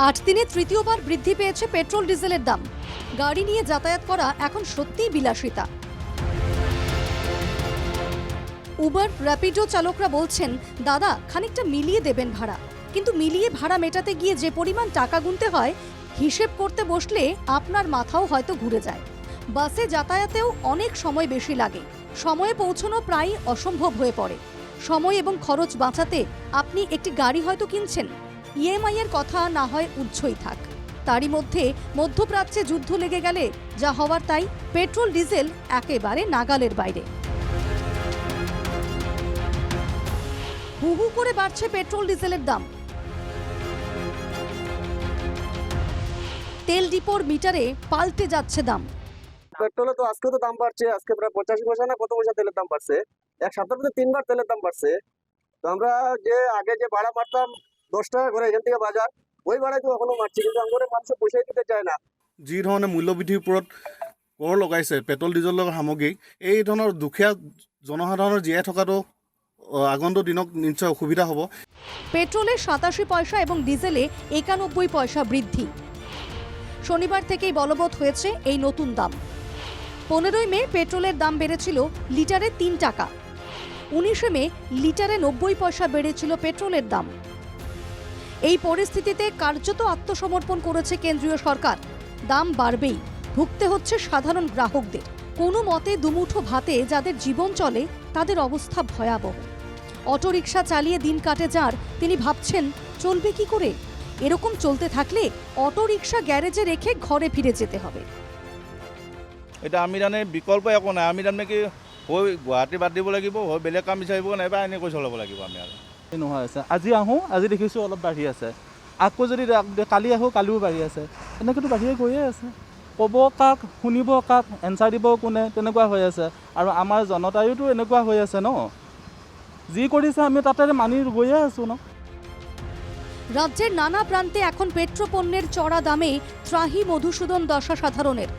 8 দিনে তৃতীয়বার বৃদ্ধি পেয়েছে পেট্রোল ডিজেলের দাম। গাড়ি নিয়ে যাতায়াত করা এখন সত্যিই বিলাসিতা। উবার, র্যাপিডো চালকরা বলছেন, দাদা খানিকটা মিলিয়ে দেবেন ভাড়া। কিন্তু মিলিয়ে ভাড়া মেটাতে গিয়ে যে পরিমাণ টাকা গুনতে হয়, হিসেব করতে বসলে আপনার মাথাও হয়তো ঘুরে যায়। বাসে যাতায়াতেও অনেক সময় বেশি লাগে, সময়ে পৌঁছানো প্রায় অসম্ভব হয়ে পড়ে। সময় এবং খরচ বাঁচাতে আপনি একটি গাড়ি হয়তো কিনছেন, ইএমআই এর কথা না হয় উচ্চই থাক। তারই মধ্যে মধ্যপ্রাচ্যে যুদ্ধ লেগে গেলে যা হওয়ার তাই, পেট্রোল ডিজেল একেবারে নাগালের বাইরে। হু হু করে বাড়ছে পেট্রোল ডিজেলের দাম। তেল ডিপোর মিটারে পাল্টে যাচ্ছে দাম। পেট্রোলে তো আজকে তো দাম বাড়ছে, আজকে প্রায় 85 পয়সা না কত পয়সা তেলের দাম বাড়ছে। এক সপ্তাহের মধ্যে 3 বার তেলের দাম বাড়ছে। তো আমরা যে আগে যে ভাড়া মারতাম 10 টাকা করে এখান থেকে বাজার, ওই ভাড়াই তো এখনো মারছি, কিন্তু আমাদের মানুষ পয়সাই দিতে চায় না। যি ধৰণে মূল্যবৃদ্ধিৰ ওপৰত কৰ লগাইছে পেট্ৰল ডিজেলৰ সামগ্ৰী, এই ধৰণৰ দুখীয়া জনসাধাৰণৰ জীয়াই থকাটো আগন্তুক দিনত নিশ্চয় অসুবিধা হ'ব। পেট্রোলে 87 পয়সা এবং ডিজেলে 91 পয়সা বৃদ্ধি। শনিবার থেকেই বলবৎ হয়েছে এই নতুন দাম। 15 মে পেট্রোলের দাম বেড়েছিল লিটারে 3 টাকা। 19 মে লিটারে 90 পয়সা বেড়েছিল পেট্রোলের দাম। এই পরিস্থিতিতে কার্যত আত্মসমর্পণ করেছে কেন্দ্রীয় সরকার। দাম বাড়বেই, ভুগতে হচ্ছে সাধারণ গ্রাহকদের। কোনো মতে দুমুঠো ভাতে যাদের জীবন চলে, তাদের অবস্থা ভয়াবহ। অটোরিকশা চালিয়ে দিন কাটে যার, তিনি ভাবছেন চলবে কি করে। এরকম চলতে থাকলে অটোরিকশা গ্যারেজে রেখে ঘরে ফিরে যেতে হবে। এটা আমি জানে বিকল্প একো নাই। আমি তাৰমানে কি হৈ গুৱাহাটী বাদ দিব লাগিব, হৈ বেলেগ কাম বিচাৰিব নাইবা এনেকৈ চলাব লাগিব আমি। আৰু নোহোৱা হৈছে। আজি আহোঁ, আজি দেখিছোঁ অলপ বাঢ়ি আছে। আকৌ যদি কালি আহোঁ, কালিও বাঢ়ি আছে। এনেকৈতো বাঢ়িয়ে গৈয়ে আছে। ক'ব কাক, শুনিব কাক, এনচাৰ দিব কোনে, তেনেকুৱা হৈ আছে। আৰু আমাৰ জনতায়োতো এনেকুৱা হৈ আছে ন, যি কৰিছে আমি তাতে মানি গৈয়ে আছোঁ ন। রাজ্যের নানা প্রান্তে এখন পেট্রোপণ্যের চড়া দামে ত্রাহি মধুসূদন দশা সাধারণের।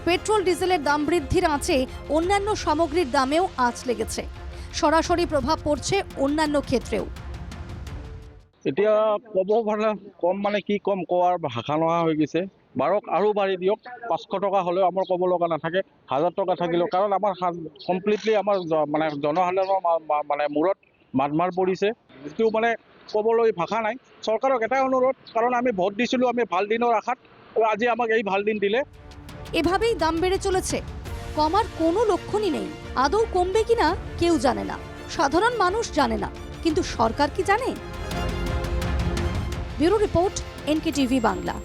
পেট্রোল ডিজেলের দাম বৃদ্ধির আঁচে অন্যান্য সামগ্রীর দামেও আঁচ লেগেছে। সরাসরি প্রভাব পড়ছে অন্যান্য ক্ষেত্রেও। এতিয়া ক'ব পাৰে কম মানে কি কম, কোৱাৰ ভাষা নোহোৱা হৈ গৈছে। বাৰক আৰু বাঢ়ি দিয়ক, 500 টকা হ'লেও আমাৰ ক'ব লগা নাথাকে, 1000 টকা থাকিলেও। কাৰণ আমাৰ কমপ্লিটলি আমাৰ মানে জনসাধাৰণৰ মানে মূৰত মাৰ পৰিছে, যিটো মানে ক'বলৈ ভাষা নাই। চৰকাৰক এটাই অনুৰোধ, কাৰণ আমি ভোট দিছিলোঁ আমি ভাল দিনৰ আশাত, আজি আমাক এই ভাল দিন দিলে। এভাবেই দাম বেড়ে চলেছে, কমার কোনো লক্ষণই নেই। আদৌ কমবে কিনা কেউ জানে না, সাধারণ মানুষ জানে না, কিন্তু সরকার কি জানে? Bureau report, NKTV Bangla.